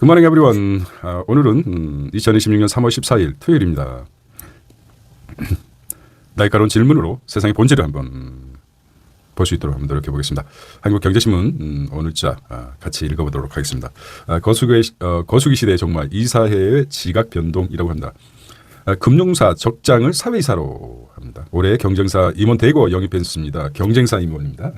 굿모닝 에브리원. 오늘은 2026년 3월 14일 토요일입니다. 날카로운 질문으로 세상의 본질을 한번 볼 수 있도록 한번 노력해 보겠습니다. 한국경제신문 오늘자 같이 읽어보도록 하겠습니다. 거수기 시대 정말 이사회의 지각 변동이라고 합니다. 금융사 적장을 사회이사로 합니다. 올해 경쟁사 임원 대거 영입했습니다. 경쟁사 임원입니다.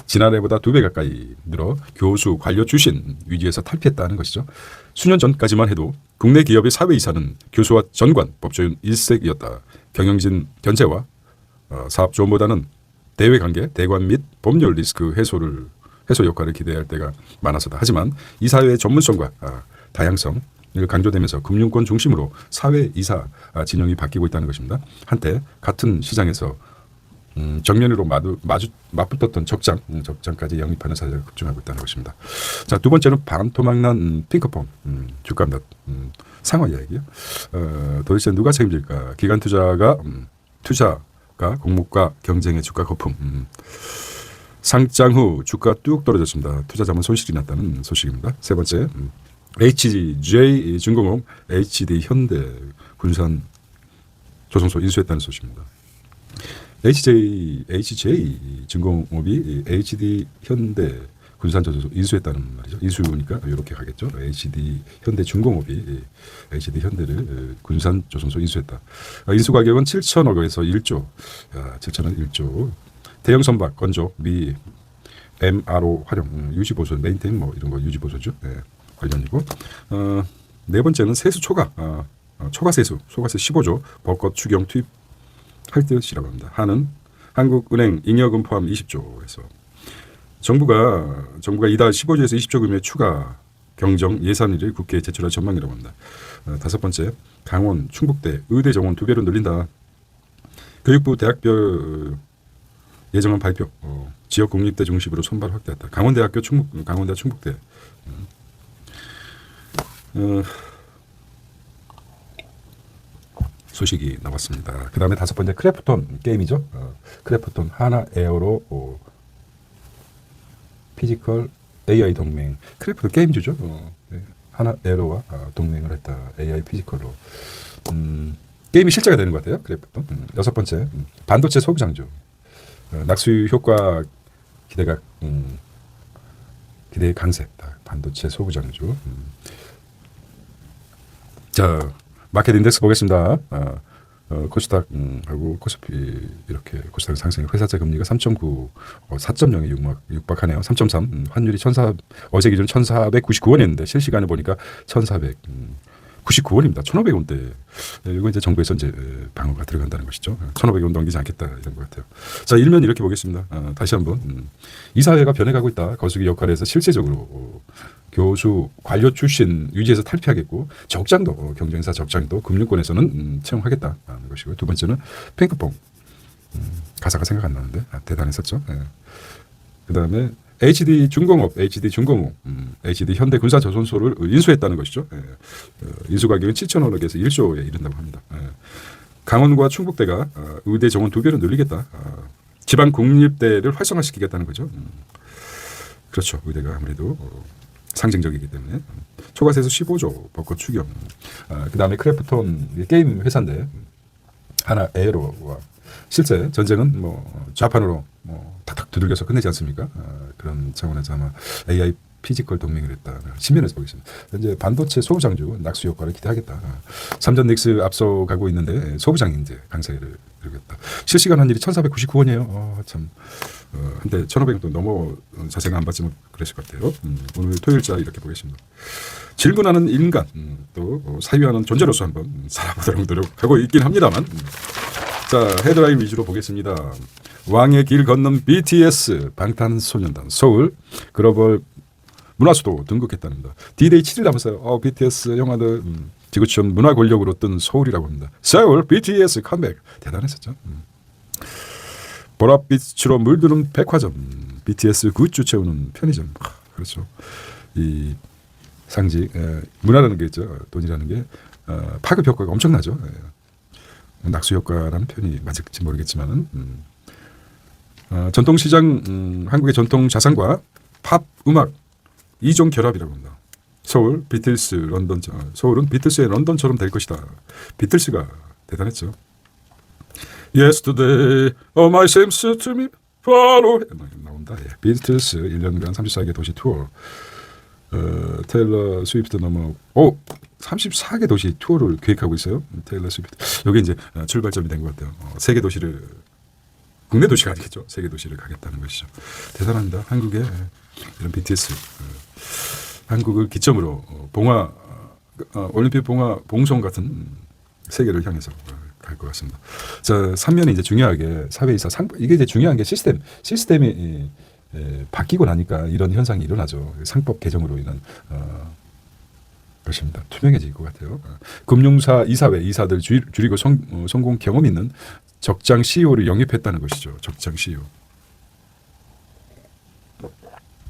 지난해보다 2배 가까이 늘어 교수, 관료 출신 위기에서 탈피했다는 것이죠. 수년 전까지만 해도 국내 기업의 사회이사는 교수와 전관, 법조인 일색이었다. 경영진 견제와 사업 조언보다는 대외관계, 대관 및 법률 리스크 해소 역할을 기대할 때가 많아서다. 하지만 이사회의 전문성과 다양성 강조되면서 금융권 중심으로 사회이사 진영이 바뀌고 있다는 것입니다. 한때 같은 시장에서 정면으로 맞붙었던 적장까지 영입하는 사례가 급증하고 있다는 것입니다. 자, 두 번째는 반토막난 핑크퐁 주가입니다. 상호 이야기요. 도대체 누가 책임질까? 기관 투자가 공모가 경쟁의 주가 거품. 상장 후 주가 뚝 떨어졌습니다. 투자자만 손실이 났다는 소식입니다. 세 번째, HJ 중공업, HD 현대 군산 조선소 인수했다는 소식입니다. HJ 중공업이 HD 현대 군산 조선소 인수했다는 말이죠. 인수니까 이렇게 가겠죠. HD 현대 중공업이 HD 현대를 군산 조선소 인수했다. 인수 가격은 7천억 원에서 1조. 7천원 1조. 대형 선박 건조 미 MRO 활용 유지보수 메인테인 뭐 이런 거 유지보수죠. 네, 관련이고. 네 번째는 세수 초과. 초과세수 15조 법과 추경 투입할 것이라고 합니다. 한국은행 잉여금 포함 20조에서 정부가 이달 15조에서 20조 금의 추가 경정 예산일을 국회에 제출할 전망이라고 합니다. 다섯 번째, 강원 충북대 의대 정원 2배로 늘린다. 교육부 대학별 예정안 발표. 지역 공립대 중심으로 선발 확대했다. 강원대학교 강원대 충북대. 소식이 나왔습니다. 그 다음에 다섯 번째 크래프톤 게임이죠. 크래프톤 하나 에어로 피지컬 AI 동맹. 크래프톤 게임주죠. 네. 하나 에어로와 동맹을 했다. AI 피지컬로. 게임이 실제가 되는 것 같아요. 크래프톤. 여섯 번째 반도체 소부장주. 낙수 효과 기대의 강세. 반도체 소부장주. 자, 마켓 인덱스 보겠습니다. 코스닥하고 코스피 이렇게 코스닥 상승, 회사채 금리가 3.9, 4.0에 육박하네요. 3.3, 환율이 어제 기준 1,499원이었는데 실시간에 보니까 1,499원입니다. 1,500원대. 이거 이제 정부에서 이제 방어가 들어간다는 것이죠. 1,500원 넘기지 않겠다 이런 것 같아요. 자, 일면 이렇게 보겠습니다. 다시 한번 이사회가 변해가고 있다. 거수기 역할에서 실질적으로 교수, 관료 출신 유지해서 탈피하겠고 적장도 경쟁사 적장도 금융권에서는 채용하겠다는 것이고요. 두 번째는 핑크퐁. 가사가 생각 안 나는데 대단했었죠. 네. 그다음에 HD 중공업, HD 현대 군사 조선소를 인수했다는 것이죠. 네. 인수 가격은 7천억에서 1조에 이른다고 합니다. 네. 강원과 충북대가 의대 정원 2배로 늘리겠다. 지방 국립대를 활성화시키겠다는 거죠. 그렇죠. 의대가 아무래도 상징적이기 때문에 초과세수 15조 법과 추경. 그다음에 크래프톤 게임 회사인데 하나 에어로와 실제 전쟁은 뭐 좌판으로 탁탁 두들겨서 끝내지 않습니까? 그런 차원에서 아마 AI 피지컬 동맹을 했다. 신면에서 보겠습니다. 현재 반도체 소부장주 낙수 효과를 기대하겠다. 삼전 닉스 앞서가고 있는데 소부장이 이제 강세를 이루겠다. 실시간 환율이 1,499원이에요. 참. 한때 1,500원도 넘어 자세가 안 봤지만 그랬을 것 같아요. 오늘 토요일자 이렇게 보겠습니다. 질문하는 인간, 또 사유하는 존재로서 한번 살아보도록 노력하고 있긴 합니다만. 자, 헤드라인 위주로 보겠습니다. 왕의 길 걷는 BTS 방탄소년단 서울 글로벌 문화수도 등극했답니다. D-Day 7일 남았어요. BTS 영화들 지구촌 문화 권력으로 뜬 서울이라고 합니다. 서울 BTS 컴백 대단했었죠. 보랏빛으로 물드는 백화점, BTS 굿즈 채우는 편의점. 그렇죠. 이 상징 문화라는 게 있죠. 돈이라는 게 파급 효과가 엄청나죠. 낙수 효과라는 표현이 맞을지 모르겠지만은 전통시장 한국의 전통 자산과 팝 음악 이종 결합이라고 합니다. 서울 비틀스 런던 서울은 비틀스의 런던처럼 될 것이다. 비틀스가 대단했죠. Yesterday, all my seems to me follow. 나온다. 예. 비틀스 1년간 34개 도시 투어. 테일러 스위프트 넘어 34개 도시 투어를 계획하고 있어요. 테일러 스위프트. 여기 이제 출발점이 된 것 같아요. 세계 도시를 국내 도시가 아니겠죠. 세계 도시를 가겠다는 것이죠. 대단합니다. 한국의 이런 BTS 한국을 기점으로 올림픽 봉송 같은 세계를 향해서 갈 것 같습니다. 자, 3면이 이제 중요하게 사회이사 이게 이제 중요한 게 시스템이 바뀌고 나니까 이런 현상이 일어나죠. 상법 개정으로 인한 것입니다. 투명해질 것 같아요. 금융사 이사회 이사들 줄이고 성공 경험 있는 적장 CEO를 영입했다는 것이죠. 적장 CEO.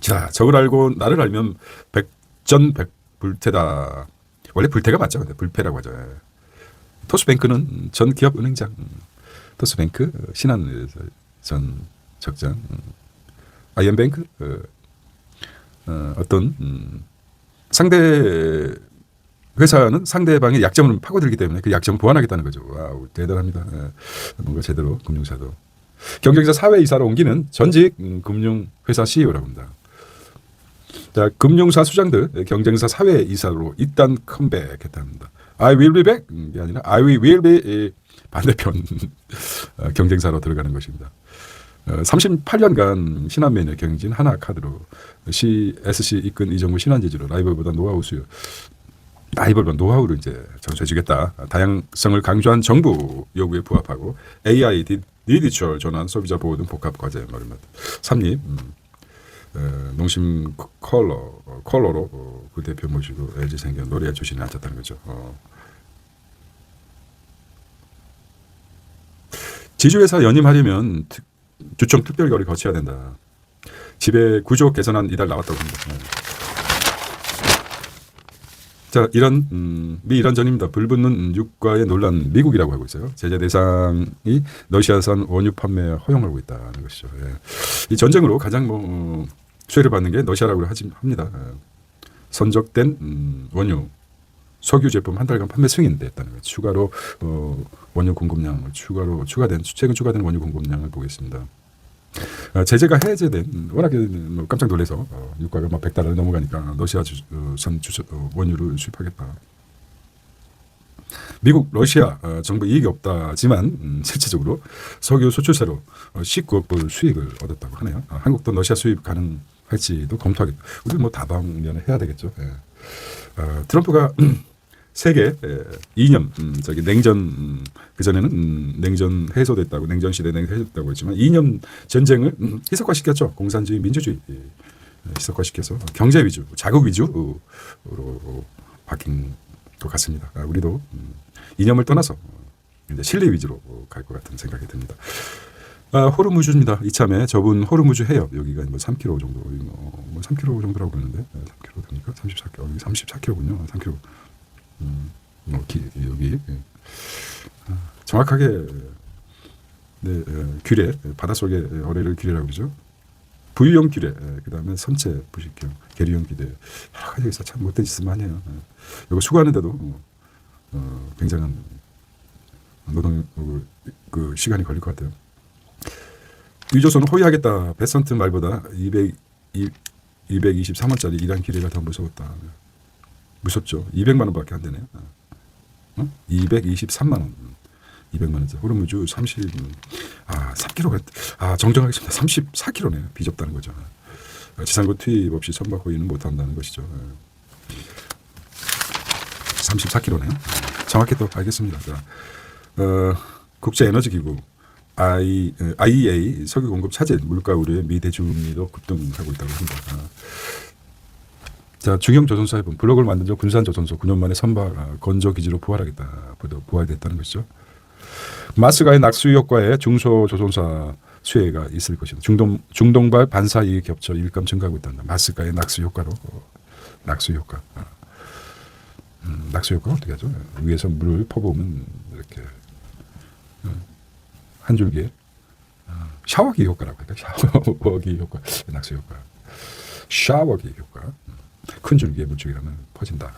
자, 저걸 알고 나를 알면 백전백불태다. 원래 불태가 맞죠. 근데 불패라고 하죠. 토스뱅크는 전 기업은행장, 토스뱅크 신한 전 적장, 아이언뱅크 어떤 상대 회사는 상대방의 약점을 파고들기 때문에 그 약점을 보완하겠다는 거죠. 와우, 대단합니다. 뭔가 제대로 금융사도 경쟁사 사회이사로 옮기는 전직 금융회사 CEO라고 합니다. 자, 금융사 수장들 경쟁사 사회이사로 일단 컴백했답니다. I will be back 이 아니라 I will be 반대편 경쟁사로 들어가는 것입니다. 38년간 신한메인을 경진 하나카드로 SC 이끈 이정무 신한제주로 라이벌보다 노하우를 이제 전수해주겠다. 다양성을 강조한 정부 요구에 부합하고 AI, 디지털 전환, 소비자 보호 등 복합 과제 말입니다. 3립 농심 컬러로 그 대표 모시고 LG 생경 노래 출신에 앉았다는 거죠. 지주회사 연임하려면 주총 특별결의 거쳐야 된다. 지배 구조 개선안 이달 나왔다고 합니다. 자, 미 이란 전입니다. 불붙는 유가의 논란 미국이라고 하고 있어요. 제재 대상이 러시아산 원유 판매 허용하고 있다는 것이죠. 예. 이 전쟁으로 가장 수혜를 받는 게 러시아라고 합니다. 선적된 원유 석유 제품 한 달간 판매 승인됐다는 거예요. 추가로 원유 공급량을 최근 추가된 원유 공급량을 보겠습니다. 제재가 해제된 워낙에 깜짝 놀라서 유가가 막 $100를 넘어가니까 러시아산 원유를 수입하겠다. 미국 러시아 정부 이익이 없다지만 실질적으로 석유 수출세로 19억 불 수익을 얻었다고 하네요. 한국도 러시아 수입 가능할지도 검토하겠다. 우리 다방면을 해야 되겠죠. 예. 트럼프가 세계 2년 냉전 그전에는 냉전 해소됐다고 냉전 시대 해소됐다고 했지만 2년 전쟁을 희석화시켰죠. 공산주의 민주주의 희석화시켜서 경제 위주 자국 위주로 바뀐 것 같습니다. 우리도 이념을 떠나서 이제 실리 위주로 갈 것 같은 생각이 듭니다. 호르무즈입니다. 이참에 좁은 호르무즈 해협 여기가 3km 정도 3km 정도라고 그러는데 3km 됩니까? 34km 여기 34km군요. 3km. 여기 정확하게 규례 바닷속의 어뢰를 규례라고 그러죠. 부유형 규례 그다음에 선체 부식형 계류형 규례 여러 가지 있어. 참 못된 짓을 많이 해요. 이거 수고하는데도 굉장한 노동 그 시간이 걸릴 것 같아요. 유조선은 호위하겠다. 베선트 말보다 223원짜리 이란 기뢰가 더 무서웠다. 무섭죠. 200만 원밖에 안 되네요. 223만 원. 200만 원짜리. 호르무즈 3kg가 정정하게 34kg네요. 비좁다는 거죠. 지상군 투입 없이 선박 호위는 못한다는 것이죠. 34kg네요. 정확히 또 알겠습니다. 국제에너지기구 IEA 석유 공급 차질 물가 우려에 미 대중금리도 급등하고 있다고 합니다. 자, 중형 조선소 해본 블록을 만든 적 군산 조선소 9년 만에 선박 건조 기지로 부활됐다는 것이죠. 마스가의 낙수 효과에 중소 조선사 수혜가 있을 것이다. 중동발 반사 이익 겹쳐 일감 증가하고 있다. 마스가의 낙수 효과로 낙수 효과. 낙수 효과 어떻게 하죠? 위에서 물을 퍼부으면 이렇게 한 줄기에 샤워기 효과라고 할까요? 샤워기 효과, 낙수 효과, 샤워기 효과. 큰 줄기에 물줄기라면 퍼진다.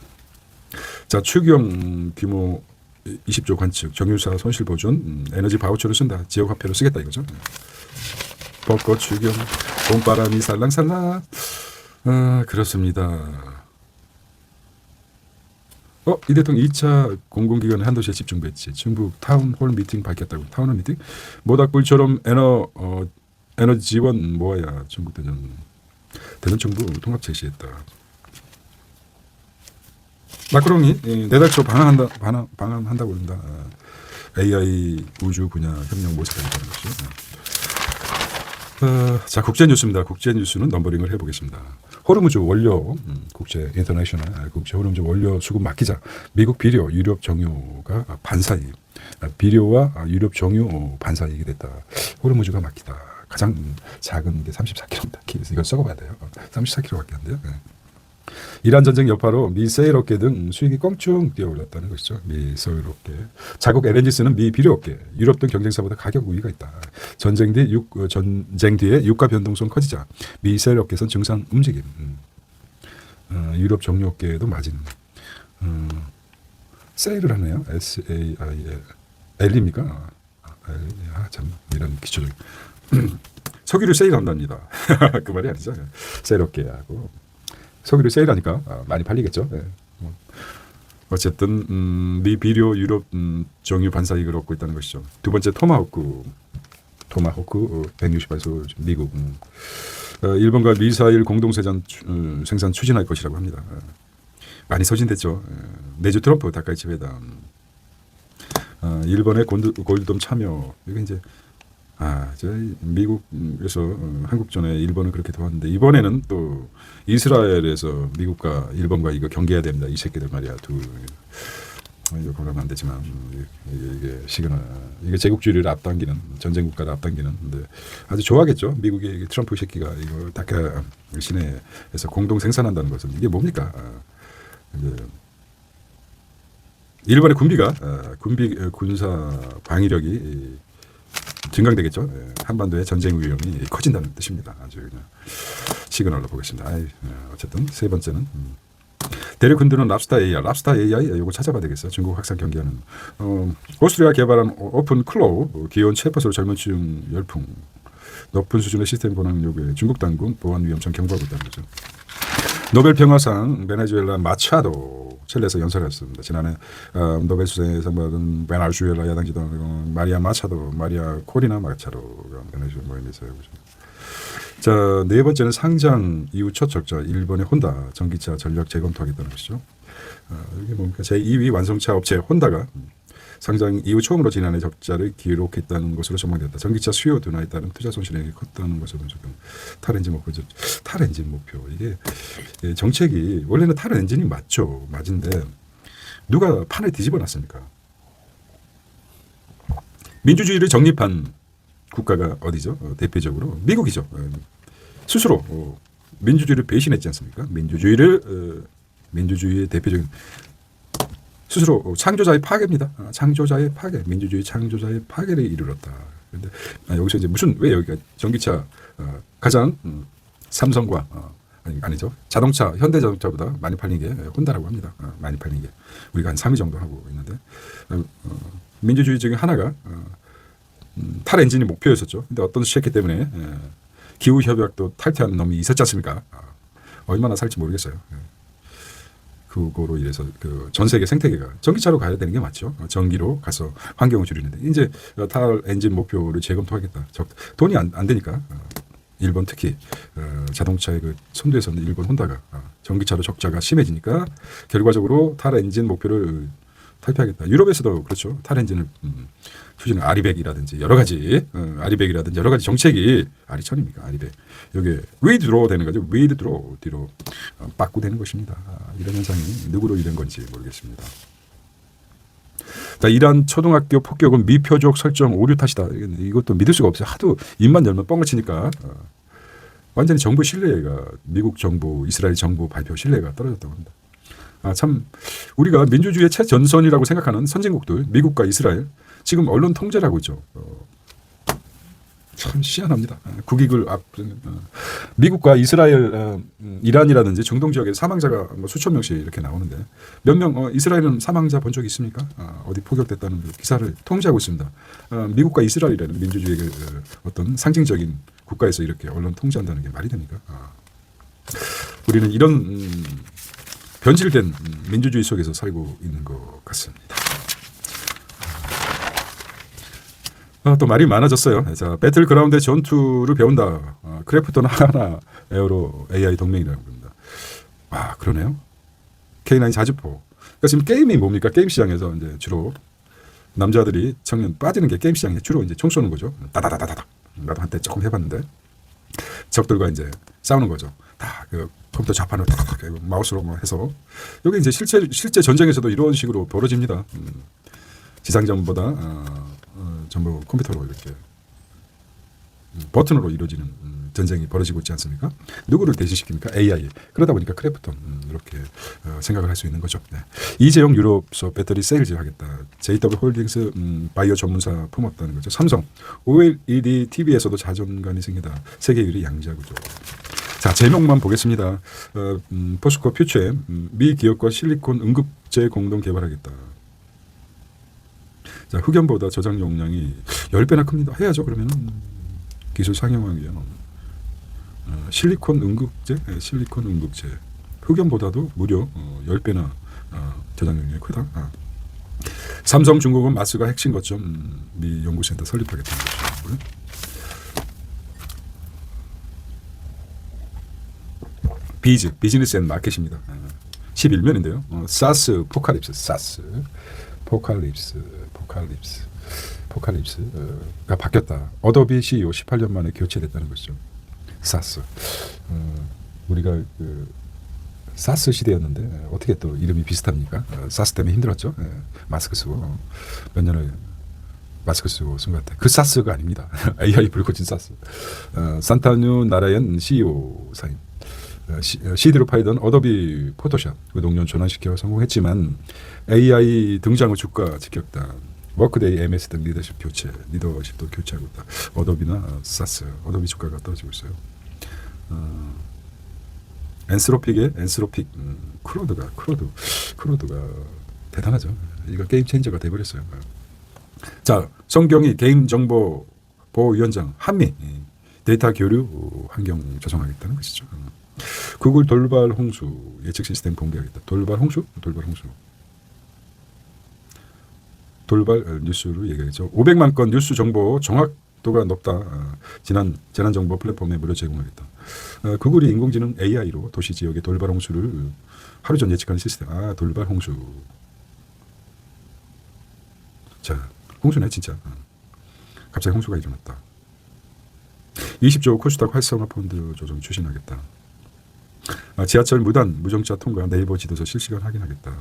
자, 추경 규모 20조 관측, 정유사 손실 보존, 에너지 바우처를 쓴다. 지역 화폐로 쓰겠다 이거죠. 벚꽃 추경, 봄바람이 살랑살랑. 그렇습니다. 이 대통령 2차 공공기관 한도시에 집중 배치, 중부 타운홀 미팅 밝혔다고. 타운홀 미팅? 모닥불처럼 에너지 지원 모아야 중국 대전 정부 통합 제시했다. 마크롱이 내달 초 방한한다고 그런다. AI 우주 분야 협력 모색하겠다는 것이죠. 자, 국제 뉴스입니다. 국제 뉴스는 넘버링을 해보겠습니다. 호르무즈 원료 국제 인터내셔널 국제 호르무즈 원료 수급 막히자 미국 비료 유럽 정유가 반사이익, 비료와 유럽 정유 반사이익이 됐다. 호르무즈가 막히다. 가장 작은 게 34kg입니다. 이걸 썩어봐야 돼요. 34kg밖에 안 돼요. 네. 이란 전쟁 여파로 미 세일 업계 등 수익이 껑충 뛰어올랐다는 것이죠. 미 세일 업계. 자국 LNG 쓰는 미 비료 업계. 유럽 등 경쟁사보다 가격 우위가 있다. 전쟁 뒤에 유가 변동성 커지자 미 세일 업계선 증상 움직임. 유럽 정유 업계에도 마진. 세일을 하네요. SAIL. L입니까? 참 이런 기초적. 석유를 세일한답니다. 그 말이 아니죠. 세일 업계하고. 석유를 세일하니까 많이 팔리겠죠. 네. 어쨌든 미 비료 유럽 정유 반사이익을 얻고 있다는 것이죠. 두 번째 토마호크 168소 미국. 일본과 미사일 공동 생산 추진할 것이라고 합니다. 많이 소진됐죠. 내주 트럼프 다카이치 회담. 일본의 골드돔 참여. 이게 이제 저희 미국에서 한국전에 일본은 그렇게 도왔는데 이번에는 또 이스라엘에서 미국과 일본과 이거 경계해야 됩니다. 이 새끼들 말이야. 이거 그러면 안 되지만 이게 시그널, 이게 제국주의를 앞당기는 전쟁 국가를 앞당기는. 근데 아주 좋아하겠죠. 미국이 트럼프 새끼가 이거 다카 시내에서 공동 생산한다는 것은 이게 뭡니까? 일본의 군사 방위력이 증강되겠죠. 한반도의 전쟁 위험이 커진다는 뜻입니다. 아주 그냥 시그널로 보겠습니다. 어쨌든 세 번째는 대륙 흔드는 랍스타 AI 이거 찾아봐야 되겠어요. 중국 확산 경계하는 오스트리아 개발한 오픈 클로우 기온 최파수로 젊은 층 열풍, 높은 수준의 시스템 권한 요구에 중국 당국 보안 위험성 경고하고 있다는 거죠. 노벨 평화상 베네수엘라 마차도 칠레에서 연설했습니다. 지난해 노벨 수상을 받은 베네수엘라 야당 지도자는 마리아 코리나 마차도가 베네수엘라 모임에서 해보죠. 자, 네 번째는 상장 이후 첫 적자 일본의 혼다 전기차 전략 재검토하겠다는 것이죠. 이게 뭡니까? 제2위 완성차 업체 혼다가 상장 이후 처음으로 지난해 적자를 기록했다는 것으로 전망됐다. 전기차 수요 둔화에 따른 투자 손실이 컸다는 것으로 지금 탈엔진 목표. 이게 정책이 원래는 탈엔진이 맞은데 누가 판을 뒤집어 놨습니까? 민주주의를 정립한 국가가 어디죠? 대표적으로 미국이죠. 스스로 민주주의를 배신했지 않습니까? 민주주의의 대표적인 스스로 창조자의 파괴입니다. 창조자의 파괴, 민주주의 창조자의 파괴를 이르렀다. 그런데 여기서 이제 왜 여기가 전기차 가장 삼성과 아니죠. 자동차 현대자동차보다 많이 팔린 게 혼다라고 합니다. 많이 팔린 게 우리가 한 3위 정도 하고 있는데 민주주의 중에 하나가 탈엔진이 목표였었죠. 근데 어떤 시했기 때문에 기후 협약도 탈퇴하는 놈이 있었지 않습니까? 얼마나 살지 모르겠어요. 그거로 인해서 전 세계 생태계가 전기차로 가야 되는 게 맞죠. 전기로 가서 환경을 줄이는데 이제 탈엔진 목표를 재검토하겠다. 돈이 안 되니까 일본 특히 자동차의 선두에 서는 일본 혼다가 전기차로 적자가 심해지니까 결과적으로 탈엔진 목표를 탈피하겠다. 유럽에서도 그렇죠. 탈엔진을 추진을 아리백이라든지 여러 가지 정책이 아리천입니까? 아리백. 여기 위드로 되는 거죠. 위드로 뒤로 빠꾸되는 것입니다. 이런 현상이 누구로 인한 건지 모르겠습니다. 자, 이란 초등학교 폭격은 미표적 설정 오류 탓이다. 이것도 믿을 수가 없어요. 하도 입만 열면 뻥을 치니까 완전히 정부 신뢰가 미국 정부, 이스라엘 정부 발표 신뢰가 떨어졌다고 합니다. 참 우리가 민주주의의 최전선이라고 생각하는 선진국들 미국과 이스라엘 지금 언론 통제를 하고 있죠. 참 희한합니다. 국익을 미국과 이스라엘, 이란이라든지 중동 지역에 사망자가 뭐 수천 명씩 이렇게 나오는데 몇 명 이스라엘은 사망자 본 적이 있습니까? 어디 포격됐다는 그 기사를 통지하고 있습니다. 미국과 이스라엘이라는 민주주의의 어떤 상징적인 국가에서 이렇게 언론 통제한다는 게 말이 됩니까? 우리는 이런 변질된 민주주의 속에서 살고 있는 것 같습니다. 또 말이 많아졌어요. 자, 배틀그라운드 전투를 배운다. 크래프톤 하나 에어로 AI 동맹이라고 합니다. 그러네요. K9 자주포. 그러니까 지금 게임이 뭡니까? 게임 시장에서 이제 주로 남자들이 청년 빠지는 게 게임 시장에 주로 이제 총 쏘는 거죠. 따다다다다. 나도 한때 조금 해봤는데 적들과 이제 싸우는 거죠. 다 그 컴퓨터 좌판을 다다닥 마우스로 해서 여기 이제 실제 전쟁에서도 이런 식으로 벌어집니다. 지상전보다 전부 컴퓨터로 이렇게 버튼으로 이루어지는 전쟁이 벌어지고 있지 않습니까? 누구를 대신시킵니까? AI. 그러다 보니까 크래프톤 이렇게 생각을 할 수 있는 거죠. 네. 이재용 유럽소 배터리 세일즈 하겠다. JW 홀딩스 바이오 전문사 품었다는 거죠. 삼성 OLED TV에서도 자존감이 생기다. 세계 1위 양자구조. 자, 제목만 보겠습니다. 포스코 퓨처엠 미 기업과 실리콘 응급제 공동 개발하겠다. 자, 흑연보다 저장 용량이 10배나 큽니다. 해야죠. 그러면은 기술 상용하기 위한 실리콘 응급제, 실리콘 응급제. 흑연보다도 무려 10배나 저장 용량이 크다. 삼성중공업 마스가 핵심 거점 미 연구센터 설립하겠다는 것이고요. 비즈, 비즈니스 앤 마켓입니다. 11면인데요. 사스, 포칼립스, 사스, 포칼립스가 바뀌었다. 어도비 CEO 18년 만에 교체됐다는 것이죠. 사스. 우리가 그 사스 시대였는데 어떻게 또 이름이 비슷합니까? 사스 때문에 힘들었죠. 마스크 쓰고 몇 년을 마스크 쓰고 쓴 것 같아요. 그 사스가 아닙니다. AI 불꽃인 사스. 산타뉴 나라연 CEO 사인. CD로 팔던 어도비 포토샵 노년 전환시켜 성공했지만 AI 등장을 주가 지켰다. 워크데이, MS 등 리더십도 교체하고 있다. 어도비나 사스, 어도비 주가가 떨어지고 있어요. 엔스로픽의 엔스로픽, 크로드가 대단하죠. 이거 게임 체인저가 돼버렸어요. 자, 성경이 개인정보보호위원장 한미 데이터 교류 환경 조성하겠다는 것이죠. 구글 돌발 홍수 예측 시스템 공개하겠다. 돌발 홍수? 돌발 뉴스로 얘기하죠. 500만 건 뉴스 정보 정확도가 높다. 지난 재난정보 플랫폼에 무료 제공하겠다. 구글이 인공지능 AI로 도시 지역의 돌발 홍수를 하루 전 예측하는 시스템. 돌발 홍수. 자, 홍수네 진짜. 갑자기 홍수가 일어났다. 20조 코스닥 활성화 펀드 조정 추진하겠다. 지하철 무정차 통과 네이버 지도서 실시간 확인하겠다.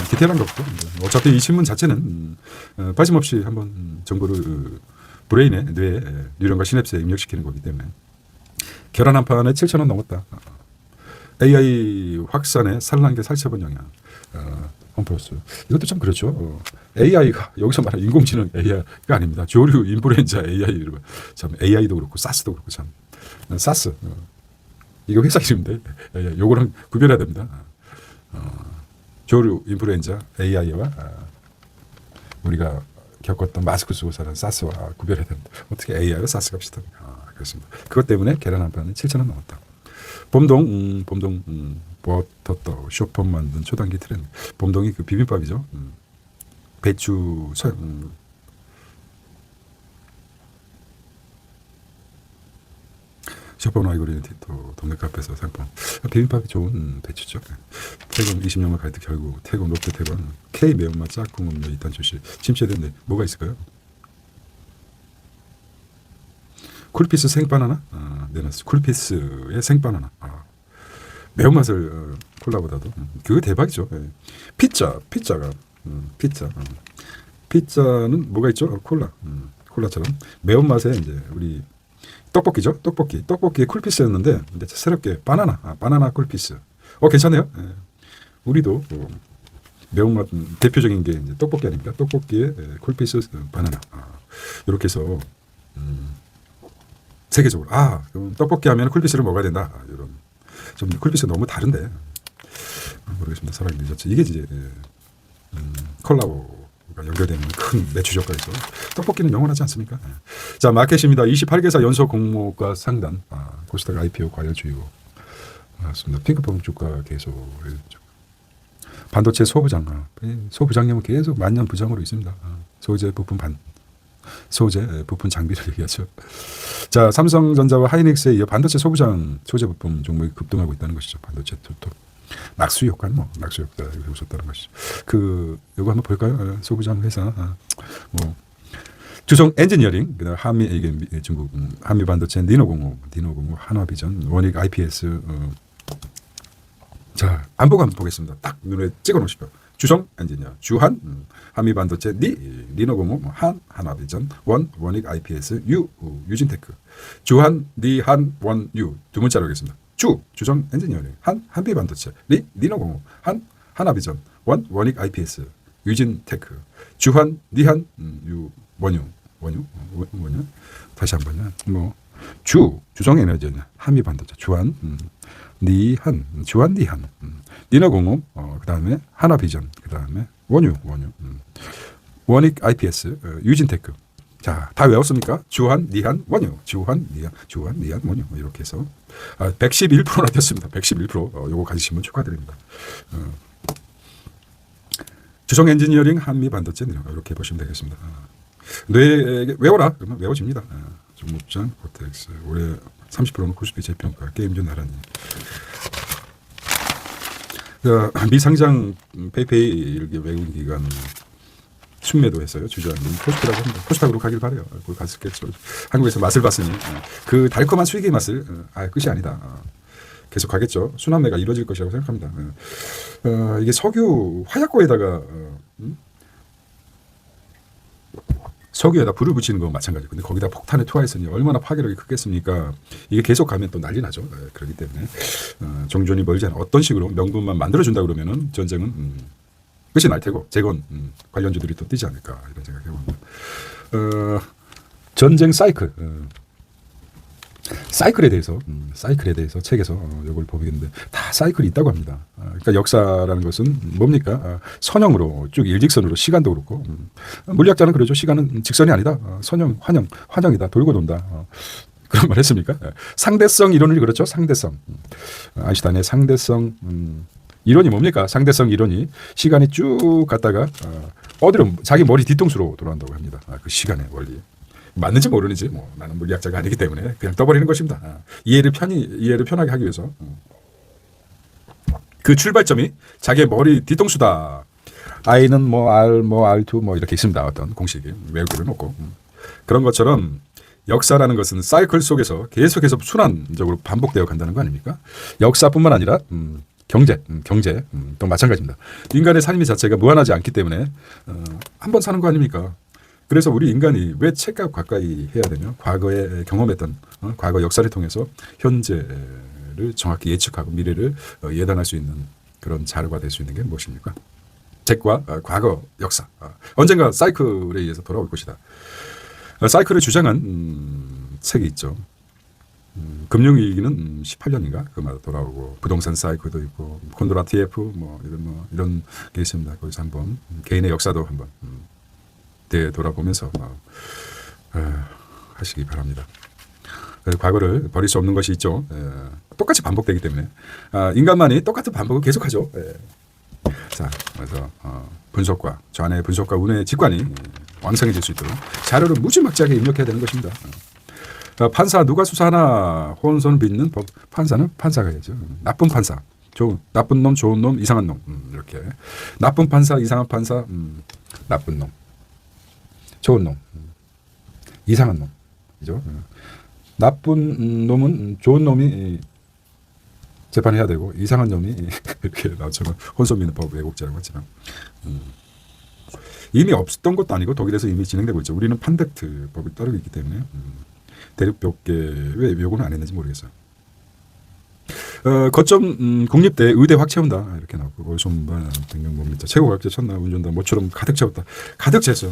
디테일한 것도 어차피 이 신문 자체는 빠짐없이 한번 정보를 브레인에 뇌에 뉴런과 시냅스에 입력시키는 거기 때문에 계란 한 판에 7,000원 넘었다. AI 확산에 산란계 살처분 영향. 홈플러스. 이것도 참 그렇죠. AI가 여기서 말하는 인공지능 AI가 아닙니다. 조류 인플루엔자 AI. 참 AI도 그렇고 사스도 그렇고 참. 사스. 이거 회사 이름인데 요거랑 구별해야 됩니다. 조류 인플루엔자 AI와 우리가 겪었던 마스크 쓰고 사는 사스와 구별해야 됩니다. 어떻게 AI와 사스가 비슷합니까? 그렇습니다. 그것 때문에 계란 한 판에 7,000원 넘었다. 봄동 버터떡 쇼폼 만든 초단기 트렌드. 봄동이 그 비빔밥이죠. 배추 쇼폼 아이고리티 또 동네 카페에서 상품. 비빔밥이 좋은 배추죠. 태국 20년만 가이드 결국 태국 롯데 태국 K 매운맛 짝꿍 음료 2탄 출시. 침체된데 뭐가 있을까요? 쿨피스 생바나나? 내놨어. 쿨피스의 생바나나. 매운맛을 콜라보다도 그거 대박이죠. 피자가 피자는 뭐가 있죠? 콜라처럼 매운맛에 이제 우리 떡볶이죠. 떡볶이의 쿨피스였는데 근데 새롭게 바나나 쿨피스. 괜찮네요. 우리도 매운맛 대표적인 게 이제 떡볶이 아닙니까? 떡볶이에 쿨피스 바나나. 이렇게 해서 세계적으로 그럼 떡볶이 하면 쿨피스를 먹어야 된다. 이런 좀 쿨피스 너무 다른데 모르겠습니다. 사랑이 늦었지. 이게 이제 콜라보가 연결되는 큰 매출 효과이죠. 떡볶이는 영원하지 않습니까? 자, 마켓입니다. 28개사 연속 공모가 상단. 코스닥 IPO 과열주의고. 맞습니다. 핑크퐁 주가 계속. 반도체 소부장. 소부장님은 계속 만년 부장으로 있습니다. 소재 부품 장비를 얘기하죠. 자, 삼성전자와 하이닉스에 이어 반도체 소부장 소재 부품 종목이 급등하고 있다는 것이죠. 반도체 또 낙수 효과는 낙수 효과 보셨다는 것이죠. 이거 한번 볼까요? 소부장 회사 주성 엔지니어링, 그다음 한미 이게 중국 한미 반도체 니노공업, 한화비전, 원익 IPS. 자, 안보고 한번 보겠습니다. 딱 눈에 찍어 놓으십시오. 주성 엔지니어, 주한, 한미반도체, 니노공업, 한화비전, 원익 IPS, 유진테크. 주한, 원, 두 문자로 하겠습니다. 주성 엔지니어링, 한미반도체, 니노공업, 한화비전, 원익 IPS, 유진테크. 주한, 원유. 다시 한번요. 주성 에너지, 한미반도체, 주한, 주한, 니노공업, 그 다음에 하나비전, 그 다음에 원유, 원익 IPS, 유진테크. 자, 다 외웠습니까? 주한, 원유, 주한, 원유. 이렇게 해서 111%나 됐습니다. 111%. 요거 가지시면 축하드립니다. 주성 엔지니어링, 한미 반도체 이렇게 보시면 되겠습니다. 외워라. 그러면 외워집니다. 종목장, 코텍스, 올해 30%는 코스피 재평가, 게임주 나란히. 미상장 페이페이 이렇게 외국 기관 순매도 했어요. 주주한님 코스피라고 합니다. 코스닥으로 가길 바래요. 거기 갔을겠죠. 한국에서 맛을 봤으니 그 달콤한 수익의 맛을 끝이 아니다. 계속 가겠죠. 순환매가 이루어질 것이라고 생각합니다. 이게 석유 화약고에다가 석유에다 불을 붙이는 거 마찬가지. 근데 거기다 폭탄을 투하했으니 얼마나 파괴력이 크겠습니까? 이게 계속 가면 또 난리 나죠. 그렇기 때문에 종전이 멀지 않아 어떤 식으로 명분만 만들어준다 그러면은 전쟁은 끝이 날 테고 재건 관련주들이 또 뛰지 않을까 이런 생각해 봅니다. 전쟁 사이클에 대해서 책에서 이걸 보겠는데 다 사이클이 있다고 합니다. 그러니까 역사라는 것은 뭡니까? 선형으로 쭉 일직선으로 시간도 그렇고 물리학자는 그러죠. 시간은 직선이 아니다. 선형, 환영이다. 돌고 돈다. 그런 말 했습니까? 상대성 이론을 그렇죠. 상대성. 아인슈타인의 상대성 이론이 뭡니까? 상대성 이론이 시간이 쭉 갔다가 어디로 자기 머리 뒤통수로 돌아간다고 합니다. 그 시간의 원리. 맞는지 모르는지 나는 물리학자가 아니기 때문에 그냥 떠버리는 것입니다. 이해를 편하게 하기 위해서 그 출발점이 자기의 머리 뒤통수다. I는 R2 이렇게 있습니다. 어떤 공식이 외우기를 놓고 그런 것처럼 역사라는 것은 사이클 속에서 계속해서 순환적으로 반복되어 간다는 거 아닙니까? 역사뿐만 아니라 경제 또 마찬가지입니다. 인간의 삶의 자체가 무한하지 않기 때문에 한 번 사는 거 아닙니까? 그래서 우리 인간이 왜 책과 가까이 해야 되며 과거에 경험했던 과거 역사를 통해서 현재를 정확히 예측하고 미래를 예단할 수 있는 그런 자료가 될 수 있는 게 무엇입니까? 책과 과거 역사. 언젠가 사이클에 의해서 돌아올 것이다. 사이클을 주장한 책이 있죠. 금융위기는 18년인가 그마다 돌아오고 부동산 사이클도 있고 콘도라 TF 이런 게 있습니다. 거기서 한번 개인의 역사도 한번 되돌아보면서 하시기 바랍니다. 과거를 버릴 수 없는 것이 있죠. 똑같이 반복되기 때문에 인간만이 똑같은 반복을 계속하죠. 자, 그래서 분석과 저 안에 분석과 운의 직관이 왕성해질 수 있도록 자료를 무지막지하게 입력해야 되는 것입니다. 판사 누가 수사하나 혼선을 빚는 법. 판사는 판사가 해야죠. 나쁜 판사, 나쁜 놈, 좋은 놈, 이상한 놈 이렇게 나쁜 판사, 이상한 판사, 나쁜 놈, 좋은 놈, 이상한 놈, 그죠? 나쁜 놈은 좋은 놈이 재판해야 되고 이상한 놈이 이렇게 나처럼 혼선 빚는 법 왜곡자라고 했지만 이미 없었던 것도 아니고 독일에서 이미 진행되고 있죠. 우리는 판덱트 법을 따르고 있기 때문에 대륙벽계 왜 요구는 안 했는지 모르겠어요. 거점 국립대 의대 확 채운다 이렇게 나오고 월손반 등경범민자 최고 과학자 천나 운전다 모처럼 가득 채웠다 가득 챘어.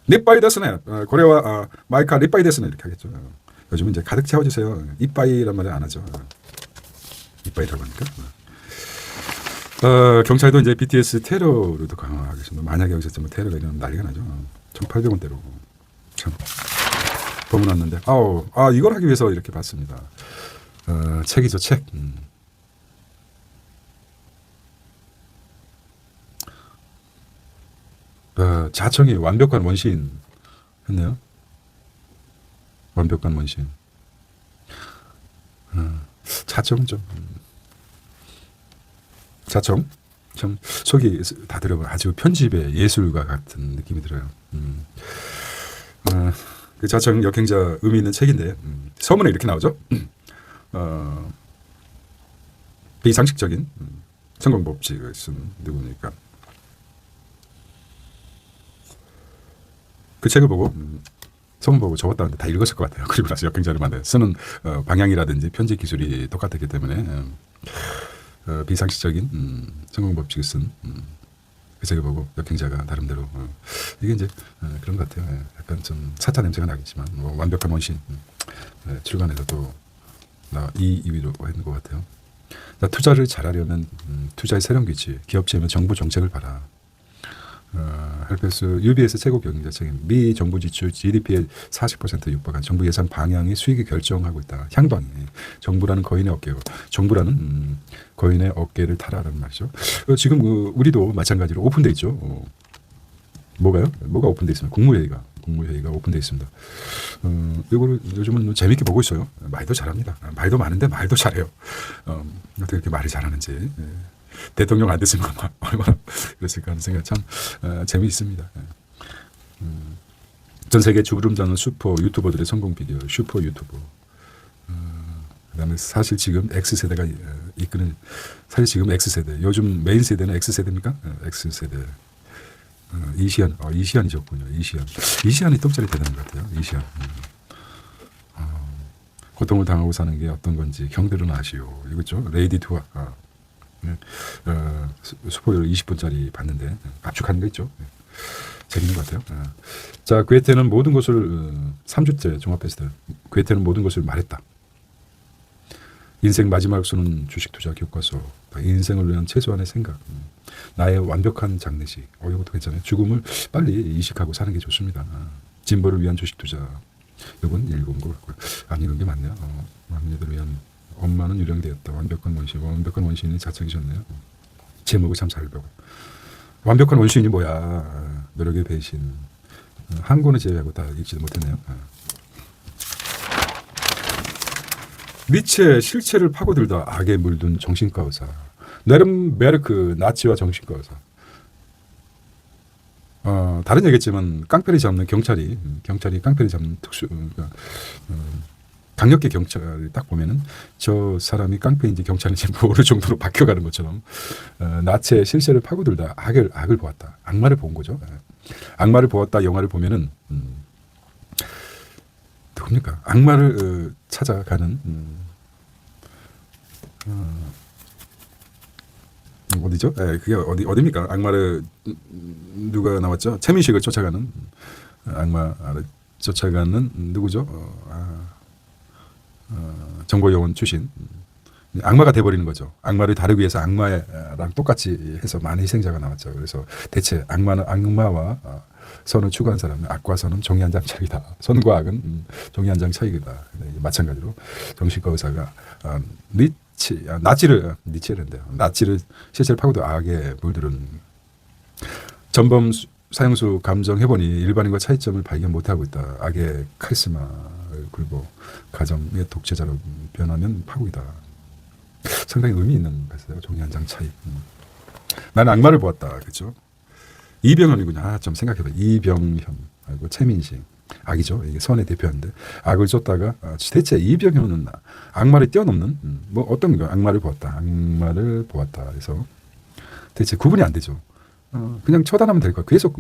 니빠이 데스네. 고래와 마이카 니빠이 데스네 이렇게 하겠죠. 요즘은 이제 가득 채워주세요. 이빠이란 말을 안 하죠. 이빠이라고 하니까. 경찰도 이제 BTS 테러로도 강화하겠습니다. 만약에 여기서 좀 테러가 일어나면 난리가 나죠. 1,800원대로 참 법문왔는데 이걸 하기 위해서 이렇게 봤습니다. 책이죠, 책. 자청이 완벽한 원시인 했네요. 완벽한 원시인. 자청은 좀 자청 참 속이 다 들어가 아주 편집의 예술가 같은 느낌이 들어요. 그 자청 역행자 의미 있는 책인데 서문에 이렇게 나오죠. 비상식적인 성공 법칙을 쓴 누구니까 그 책을 보고 서문 보고 적었다는데 다 읽었을 것 같아요. 그리고 나서 역행자를 만들 쓰는 방향이라든지 편집 기술이 똑같았기 때문에 비상식적인 성공 법칙을 쓴 그 책을 보고 역행자가 나름대로 이게 이제 그런 것 같아요. 약간 좀 사차 냄새가 나겠지만 완벽한 원신 출간해서 또 이 2위로 했는 것 같아요. 투자를 잘하려면 투자의 새로운 규칙, 기업체면 정부 정책을 봐라. 헬페스 UBS 최고 경제책임 미 정부 지출 GDP의 40% 육박한 정부 예산 방향이 수익이 결정하고 있다. 향방이 정부라는 거인의 어깨고 정부라는 거인의 어깨를 타라라는 말이죠. 지금 우리도 마찬가지로 오픈돼 있죠. 뭐가요? 뭐가 오픈돼 있습니다. 국무회의가 오픈돼 있습니다. 이거를 요즘은 재밌게 보고 있어요. 말도 잘합니다. 말도 많은데 말도 잘해요. 어떻게 이렇게 말이 잘하는지. 대통령 안 됐으면 얼마나 그랬을까 하는 생각 참 재미있습니다. 전 세계 주름잡는 슈퍼 유튜버들의 성공 비결, 슈퍼 유튜버. 그다음에 사실 지금 X세대가 이끄는 사실 지금 X세대 요즘 메인 세대는 X세대입니까? X세대. 이시안이셨군요. 이시안이 떡자리 대단한 것 같아요. 이시안. 고통을 당하고 사는 게 어떤 건지 형들은 아시오. 이거죠. 레이디 투어. 스포일러 20분짜리 봤는데 압축하는 거 있죠. 재밌는 것 같아요. 자, 괴테는 모든 것을 3주째 종합 베스트. 괴테는 모든 것을 말했다. 인생 마지막 수는 주식 투자 교과서. 인생을 위한 최소한의 생각. 나의 완벽한 장례식. 이것도 괜찮아요. 죽음을 빨리 이식하고 사는 게 좋습니다. 진보를 위한 주식 투자. 이건 읽은 것 같고요. 안 읽은 게 맞네요. 왕녀들을 위한 엄마는 유령이 되었다. 완벽한 원시인. 완벽한 원시인이 자청이셨네요. 제목을 참 잘 보고. 완벽한 원시인이 뭐야. 노력의 배신. 한 권을 제외하고 다 읽지도 못했네요. 니체의 실체를 파고들다 악에 물든 정신과 의사. 네른베르크 나치와 정신과 의사. 다른 얘기겠지만 깡패를 잡는 경찰이 깡패를 잡는 강력계 경찰을 딱 보면은 저 사람이 깡패인지 경찰인지 모를 정도로 바뀌어가는 것처럼 나치의 실체를 파고들다 악을 보았다. 악마를 본 거죠. 악마를 보았다 영화를 보면은 누굽니까? 악마를 찾아가는 어디죠? 그게 어디입니까? 악마를 누가 나왔죠? 최민식을 쫓아가는 악마를 쫓아가는 누구죠? 정보요원 출신 악마가 돼버리는 거죠. 악마를 다루기 위해서 악마랑 똑같이 해서 많은 희생자가 나왔죠. 그래서 대체 악마와 선을 추구한 사람은 악과 선은 종이 한 장 차이다. 선과 악은 종이 한 장 차이다. 마찬가지로 정신과 의사가 나치를 실체를 파고도 악에 물들은 전범 사형수 감정 해보니 일반인과 차이점을 발견 못하고 있다. 악의 카리스마를 굴고 가정의 독재자로 변하면 파국이다. 상당히 의미 있는 말이에요. 종이 한 장 차이. 나는 악마를 보았다. 그렇죠? 이병현이구나. 좀 생각해봐. 이병현. 아이고 최민식. 악이죠. 이게 선의 대표인데 악을 쫓다가 대체 이병현은 악마를 뛰어넘는 뭐 어떤 거 악마를 보았다. 그래서 대체 구분이 안 되죠. 그냥 처단하면 될 거야. 계속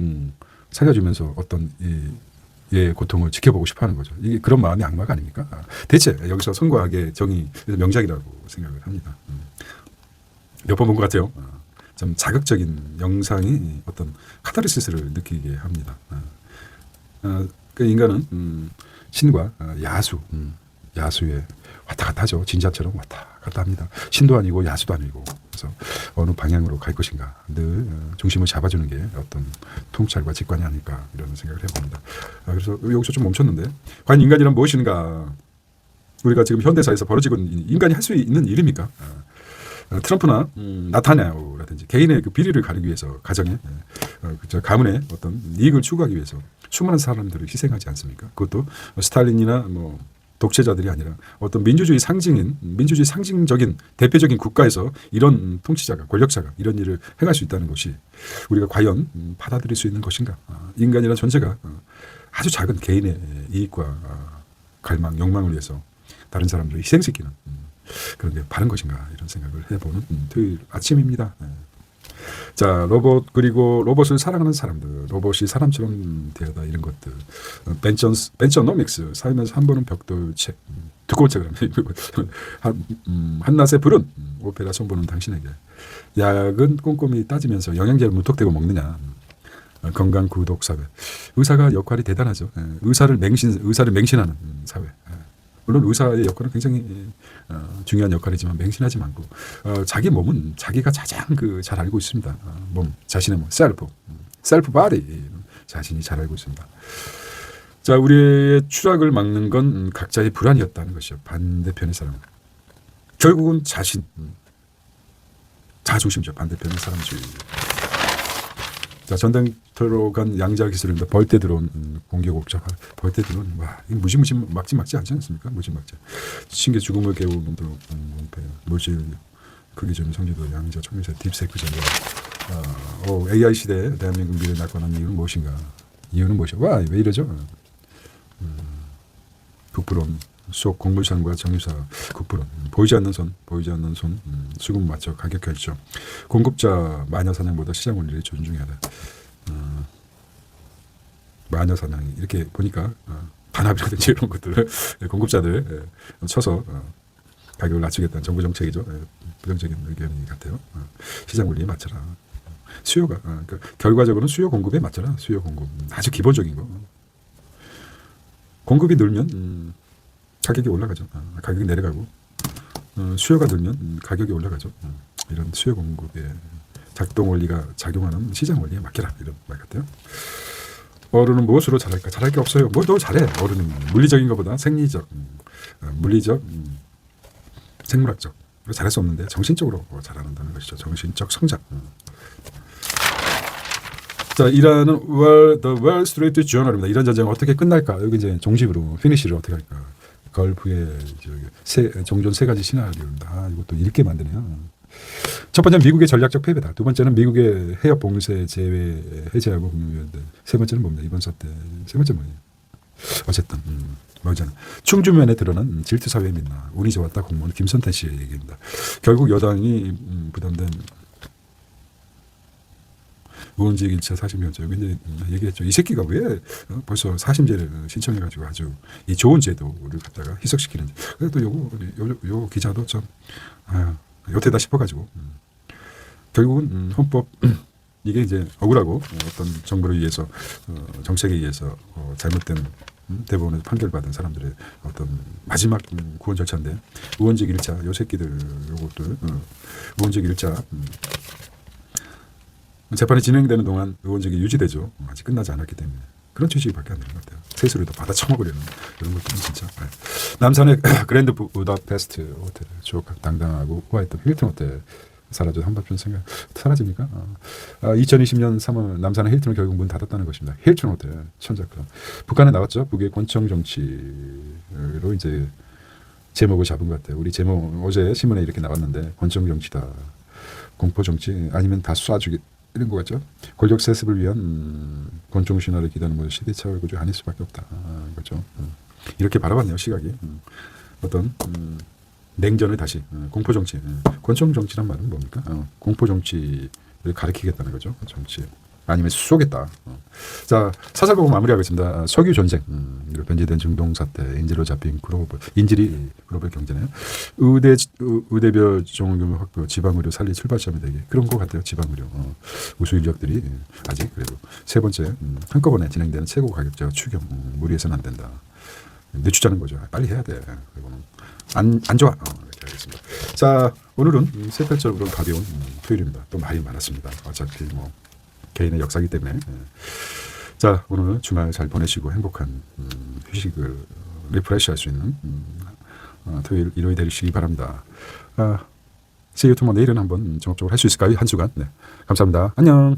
살려주면서 어떤 의 고통을 지켜보고 싶어하는 거죠. 이게 그런 마음이 악마가 아닙니까? 대체 여기서 선과 악의 정의 명작이라고 생각을 합니다. 몇 번 본 것 같아요. 좀 자극적인 영상이 어떤 카타르시스를 느끼게 합니다. 그 인간은 신과 야수, 야수에 왔다 갔다 하죠. 진자처럼 왔다 갔다 합니다. 신도 아니고 야수도 아니고. 그래서 어느 방향으로 갈 것인가 늘 중심을 잡아주는 게 어떤 통찰과 직관이 아닐까 이런 생각을 해봅니다. 그래서 여기서 좀 멈췄는데 과연 인간이란 무엇인가? 우리가 지금 현대사에서 벌어지고 있는 인간이 할 수 있는 일입니까? 트럼프나 나타냐후라든지 개인의 그 비리를 가리기 위해서 가정의 가문의 어떤 이익을 추구하기 위해서 수많은 사람들을 희생하지 않습니까? 그것도 스탈린이나 뭐 독재자들이 아니라 어떤 민주주의 상징인 민주주의 상징적인 대표적인 국가에서 이런 통치자가 권력자가 이런 일을 행할 수 있다는 것이 우리가 과연 받아들일 수 있는 것인가? 인간이라는 존재가 아주 작은 개인의 이익과 갈망, 욕망을 위해서 다른 사람들을 희생시키는 그런 게 바른 것인가 이런 생각을 해보는 토요일 아침입니다. 자, 로봇 그리고 로봇을 사랑하는 사람들, 로봇이 사람처럼 되어다 이런 것들. 벤처노믹스 살면서 한 번은 벽돌책 두꺼운 책을 한낮에 불은 오페라 손보는 당신에게 약은 꼼꼼히 따지면서 영양제를 무턱대고 먹느냐. 건강 구독 사회. 의사가 역할이 대단하죠. 의사를 맹신하는 사회. 물론 의사의 역할은 굉장히 중요한 역할이지만 맹신하지 말고 자기 몸은 자기가 가장 잘 알고 있습니다. 몸 자신의 몸 셀프 바디 자신이 잘 알고 있습니다. 자, 우리의 추락을 막는 건 각자의 불안이었다는 것이죠. 반대편의 사람 결국은 자중심이죠. 반대편의 사람주의. 자, 전쟁터로 간 양자 기술입니다. 벌떼 들어온 공격 옥적 벌떼 들어온 와, 이 무지무지 막지 않지 않습니까? 무지막지. 신기 죽음을 깨우는 물질 크기 좀 성지도 양자 총미세 딥세크 전략. AI 시대에 대한민국 미래 낙관한 이유는 무엇인가? 이유는 무엇이야? 와, 왜 이러죠? 국부론 수옥 공물상과 정유사 국부론 보이지 않는 손 수급 맞춰 가격 결정 공급자 마녀 사냥보다 시장 원리를 존중해야 돼. 마녀 사냥이 이렇게 보니까 반합이라든지 이런 것들 공급자들 쳐서 가격을 낮추겠다는 정부 정책이죠. 부정적인 의견이 같아요. 시장 원리에 맞춰라. 수요가 그러니까 결과적으로는 수요 공급에 맞춰라. 수요 공급 아주 기본적인 거. 공급이 늘면 가격이 올라가죠. 가격이 내려가고 수요가 늘면 가격이 올라가죠. 이런 수요 공급의 작동 원리가 작용하는 시장 원리에 맡겨라 이런 말 같아요. 어른은 무엇으로 잘할까? 잘할 게 없어요. 뭘 더 잘해? 어른은 물리적인 것보다 생리적, 물리적, 생물학적 잘할 수 없는데 정신적으로 잘한다는 것이죠. 정신적 성장. 자, 이란은 The Wall Street Journal입니다. 이란 전쟁 어떻게 끝날까? 여기 이제 종식으로 피니시를 어떻게 할까? 걸프의 종전 세 가지 시나리오입니다. 이것도 읽게 만드네요. 첫 번째는 미국의 전략적 패배다. 두 번째는 미국의 해협 봉쇄 제외 해제하고 공유였는데 세 번째는 뭡니까? 이번 사태 세 번째 뭐예요? 어쨌든 뭐잖아. 충주면에 드러난 질투 사회의 민나 운이 좋았다 공무원 김선태 씨의 얘기입니다. 결국 여당이 부담된 의원직 1차 사심위원회 여기 이제 얘기했죠. 이 새끼가 왜 벌써 사심제를 신청해가지고 아주 이 좋은 제도를 갖다가 희석시키는지. 그래도 요 기자도 좀 요태다 싶어가지고 결국은 헌법 이게 이제 억울하고 어떤 정부를 위해서 정책에 의해서 잘못된 대법원에서 판결받은 사람들의 어떤 마지막 구원 절차인데 의원직 1차 요 새끼들 요것들 의원직 1차 재판이 진행되는 동안 의원직이 유지되죠. 아직 끝나지 않았기 때문에 그런 취지밖에 안 되는 것 같아요. 세수를 더 받아 처먹으려는 이런 것들은 진짜. 남산의 그랜드 부다페스트 호텔 주옥 당당하고 후화했던 힐튼 호텔 사라져 한밤중 생각 사라집니까? 2020년 3월 남산의 힐튼은 결국 문 닫았다는 것입니다. 힐튼 호텔 천자클럽 북한에 나왔죠. 북의 권총 정치로 이제 제목을 잡은 것 같아요. 우리 제목 어제 신문에 이렇게 나왔는데 권총 정치다, 공포 정치 아니면 다 쏴주기. 이런 거 같죠. 권력 세습을 위한 권총 신화를 기다리는 것은 시대착오 구조 아닐 수밖에 없다. 그렇죠. 이렇게 바라봤네요. 시각이. 어떤 냉전을 다시 공포 정치. 권총 정치란 말은 뭡니까? 공포 정치를 가리키겠다는 거죠. 정치. 아니면 쏘겠다. 자, 사살보고 마무리하겠습니다. 석유 전쟁, 그리고 변제된 중동 사태, 인질로 잡힌 글로벌, 인질이 글로벌 경제네요. 의대별 종금 확보, 지방의료 살리 출발점이 되게 그런 것 같아요. 지방의료 우수 인력들이 아직 그래도 세 번째 한꺼번에 진행되는 최고 가격제와 추경 무리해서는 안 된다. 늦추자는 거죠. 빨리 해야 돼. 그리고는 안 좋아. 이렇게 하겠습니다. 자, 오늘은 세편적으로 가벼운 토요일입니다. 또 말이 많았습니다. 어차피 뭐 개인의 역사이기 때문에. 자, 오늘 주말 잘 보내시고 행복한 휴식을 리프레시할 수 있는 토요일, 일요일 되시기 바랍니다. See you tomorrow. 내일은 한번 종합적으로 할 수 있을까요? 한 주간. 네, 감사합니다. 안녕.